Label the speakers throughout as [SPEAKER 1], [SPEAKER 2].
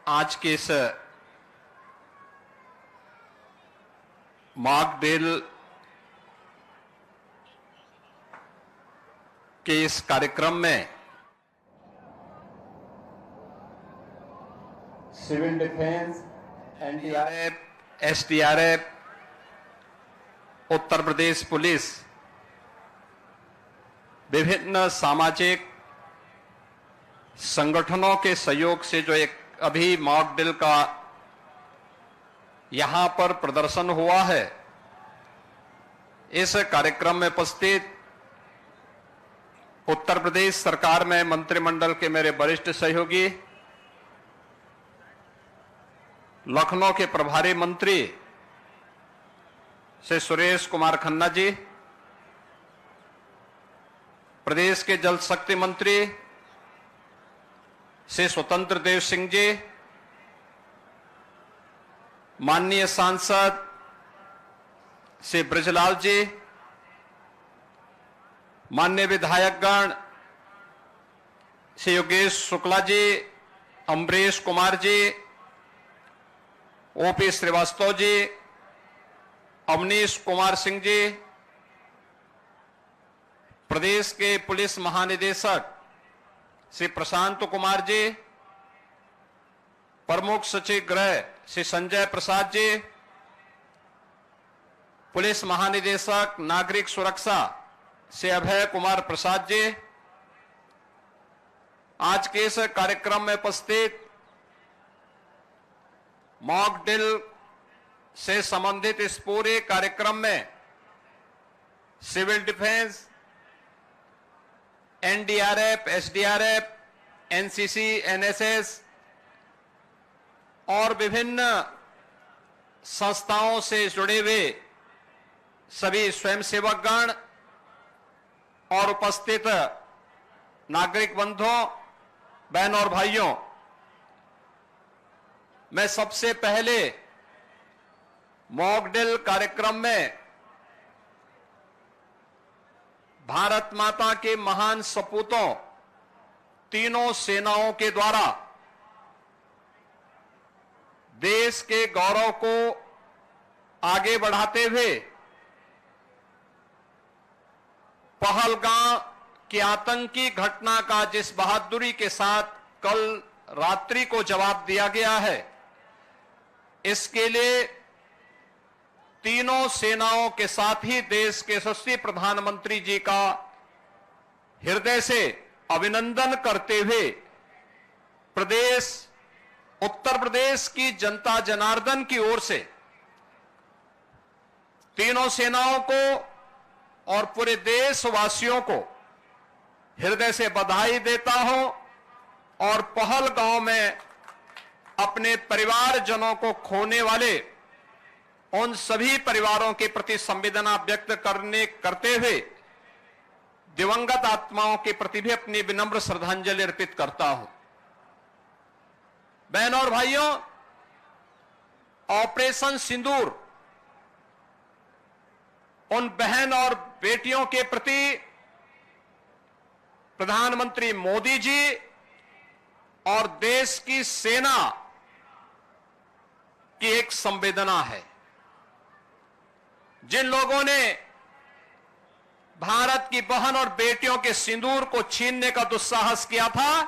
[SPEAKER 1] आज के इस मॉक ड्रिल के इस कार्यक्रम में
[SPEAKER 2] civil defence, NDRF,
[SPEAKER 1] SDRF, Uttar Pradesh police, विभिन्न सामाजिक संगठनों के सहयोग से जो एक अभी मॉक ड्रिल का यहां पर प्रदर्शन हुआ है, इस कार्यक्रम में उपस्थित उत्तर प्रदेश सरकार में मंत्रिमंडल के मेरे वरिष्ठ सहयोगी, लखनऊ के प्रभारी मंत्री श्री सुरेश कुमार खन्ना जी, प्रदेश के जल शक्ति मंत्री श्री स्वतंत्र देव सिंह जी, माननीय सांसद श्री ब्रजलाल जी, माननीय विधायकगण श्री योगेश शुक्ला जी, अमरीश कुमार जी, ओपी श्रीवास्तव जी, अवनीश कुमार सिंह जी, प्रदेश के पुलिस महानिदेशक श्री प्रशांत कुमार जी, प्रमुख सचिव गृह श्री संजय प्रसाद जी, पुलिस महानिदेशक नागरिक सुरक्षा श्री अभय कुमार प्रसाद जी, आज के इस कार्यक्रम में उपस्थित मॉक ड्रिल से संबंधित इस पूरे कार्यक्रम में civil defence, NDRF, SDRF, NCC, NSS और विभिन्न संस्थाओं से जुड़े हुए सभी स्वयंसेवकगण और उपस्थित नागरिक बंधुओं, बहनों और भाइयों, मैं सबसे पहले मॉक ड्रिल कार्यक्रम में भारत माता के महान सपूतों तीनों सेनाओं के द्वारा देश के गौरव को आगे बढ़ाते हुए पहलगाम की आतंकी घटना का जिस बहादुरी के साथ कल रात्रि को जवाब दिया गया है, इसके लिए तीनों सेनाओं के साथ ही देश के यशस्वी प्रधानमंत्री जी का हृदय से अभिनंदन करते हुए उत्तर प्रदेश की जनता जनार्दन की ओर से तीनों सेनाओं को और पूरे देशवासियों को हृदय से बधाई देता हूं और पहलगांव में अपने परिवारजनों को खोने वाले उन सभी परिवारों के प्रति संवेदना व्यक्त करते हुए दिवंगत आत्माओं के प्रति भी अपनी विनम्र श्रद्धांजलि अर्पित करता हूं। बहनों और भाइयों, ऑपरेशन सिंदूर उन बहन और बेटियों के प्रति प्रधानमंत्री मोदी जी और देश की सेना की एक संवेदना है। जिन लोगों ने भारत की बहन और बेटियों के सिंदूर को छीनने का दुस्साहस किया था,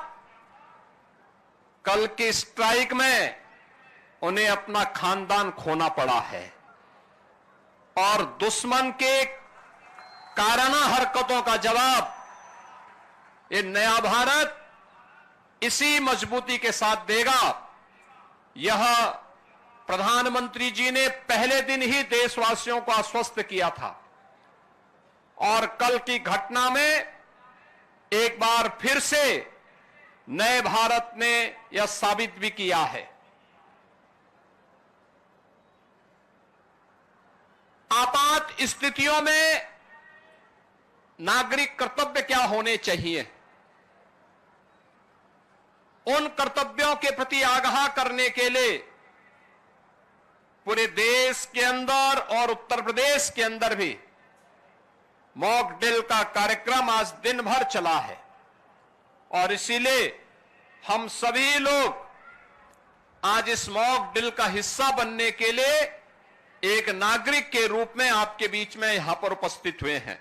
[SPEAKER 1] कल की स्ट्राइक में उन्हें अपना खानदान खोना पड़ा है और दुश्मन के काराना हरकतों का जवाब ये नया भारत इसी मजबूती के साथ देगा। यह प्रधानमंत्री जी ने पहले दिन ही देशवासियों को आश्वस्त किया था और कल की घटना में एक बार फिर से नए भारत ने यह साबित भी किया है। आपात स्थितियों में नागरिक कर्तव्य क्या होने चाहिए, उन कर्तव्यों के प्रति आगाह करने के लिए पूरे देश के अंदर और उत्तर प्रदेश के अंदर भी मॉक ड्रिल का कार्यक्रम आज दिन भर चला है और इसीलिए हम सभी लोग आज इस मॉक ड्रिल का हिस्सा बनने के लिए एक नागरिक के रूप में आपके बीच में यहां पर उपस्थित हुए हैं।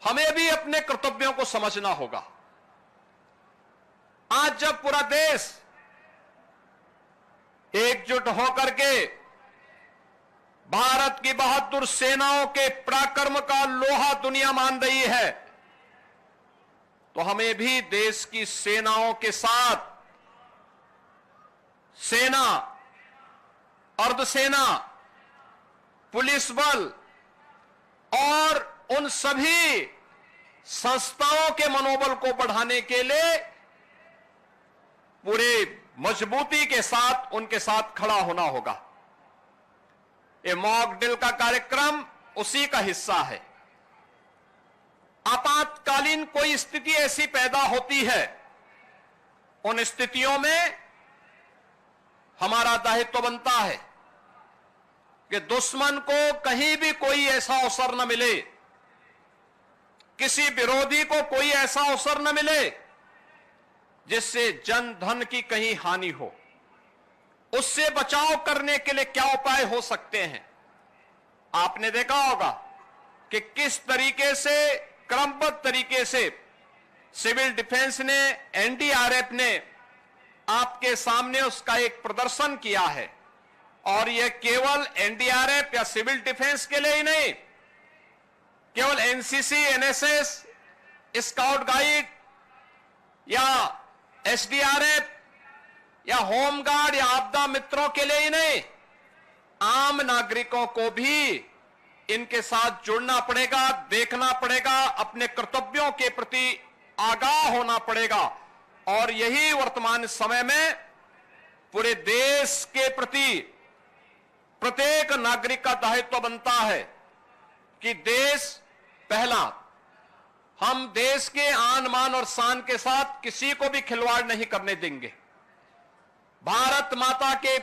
[SPEAKER 1] हमें भी अपने कर्तव्यों को समझना होगा। आज जब पूरा देश एकजुट होकर के भारत की बहादुर सेनाओं के पराक्रम का लोहा दुनिया मान रही है, तो हमें भी देश की सेनाओं के साथ सेना, अर्धसेना, पुलिस बल और उन सभी संस्थाओं के मनोबल को बढ़ाने के लिए पूरे मजबूती के साथ उनके साथ खड़ा होना होगा। ये मॉक ड्रिल का कार्यक्रम उसी का हिस्सा है। आपातकालीन कोई स्थिति ऐसी पैदा होती है, उन स्थितियों में हमारा दायित्व बनता है कि दुश्मन को कहीं भी कोई ऐसा अवसर न मिले, किसी विरोधी को कोई ऐसा अवसर न मिले जिससे जन धन की कहीं हानि हो। उससे बचाव करने के लिए क्या उपाय हो सकते हैं? आपने देखा होगा कि किस तरीके से, क्रमबद्ध तरीके से सिविल डिफेंस ने, एनडीआरएफ ने आपके सामने उसका एक प्रदर्शन किया है। और यह केवल एनडीआरएफ या सिविल डिफेंस के लिए ही नहीं, केवल एनसीसी, एनएसएस, स्काउट गाइड या एसडीआरएफ या होमगार्ड या आपदा मित्रों के लिए ही नहीं, आम नागरिकों को भी इनके साथ जुड़ना पड़ेगा, देखना पड़ेगा, अपने कर्तव्यों के प्रति आगाह होना पड़ेगा। और यही वर्तमान समय में पूरे देश के प्रति प्रत्येक नागरिक का दायित्व बनता है कि देश पहला, हम देश के आन मान और शान के साथ किसी को भी खिलवाड़ नहीं करने देंगे। भारत माता के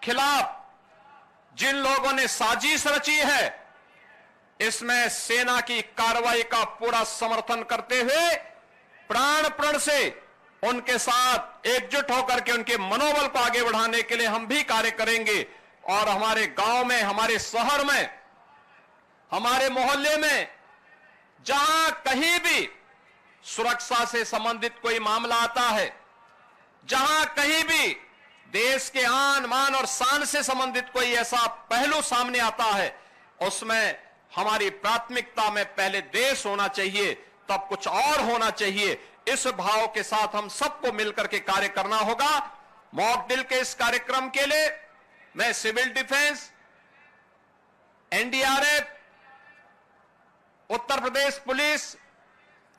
[SPEAKER 1] खिलाफ जिन लोगों ने साजिश रची है, इसमें सेना की कार्रवाई का पूरा समर्थन करते हुए प्राण प्रण से उनके साथ एकजुट होकर के उनके मनोबल को आगे बढ़ाने के लिए हम भी कार्य करेंगे। और हमारे गांव में, हमारे शहर में, हमारे मोहल्ले में जहां कहीं भी सुरक्षा से संबंधित कोई मामला आता है, जहां कहीं भी देश के आन मान और शान से संबंधित कोई ऐसा पहलू सामने आता है, उसमें हमारी प्राथमिकता में पहले देश होना चाहिए, तब कुछ और होना चाहिए। इस भाव के साथ हम सबको मिलकर के कार्य करना होगा। मॉक ड्रिल के इस कार्यक्रम के लिए मैं civil defence, NDRF, Uttar Pradesh police,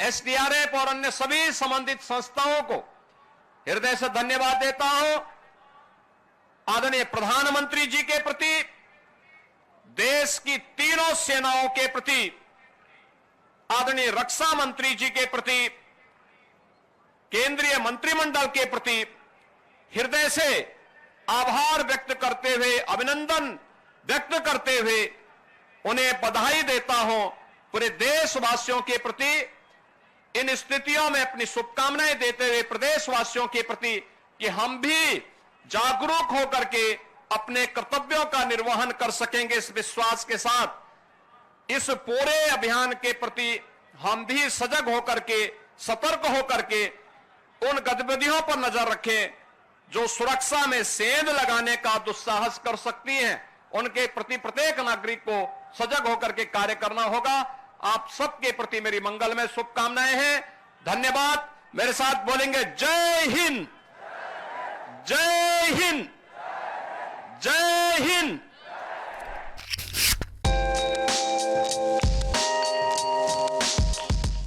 [SPEAKER 1] SDRF और अन्य सभी संबंधित संस्थाओं को हृदय से धन्यवाद देता हूं। आदरणीय प्रधानमंत्री जी के प्रति, देश की तीनों सेनाओं के प्रति, आदरणीय रक्षा मंत्री जी के प्रति, केंद्रीय मंत्रिमंडल के प्रति हृदय से आभार व्यक्त करते हुए, अभिनंदन व्यक्त करते हुए उन्हें बधाई देता हूं। पूरे देशवासियों के प्रति इन स्थितियों में अपनी शुभकामनाएं देते हुए प्रदेशवासियों के प्रति कि हम भी जागरूक होकर के अपने कर्तव्यों का निर्वहन कर सकेंगे, इस विश्वास के साथ इस पूरे अभियान के प्रति हम भी सजग होकर के, सतर्क होकर के उन गतिविधियों पर नजर रखें जो सुरक्षा में सेंध लगाने का दुस्साहस कर सकती हैं। उनके प्रति प्रत्येक नागरिक को सजग होकर के कार्य करना होगा। आप सबके प्रति मेरी मंगलमय शुभकामनाएं हैं। धन्यवाद। मेरे साथ बोलेंगे जय हिंद, जय हिंद, जय हिंद।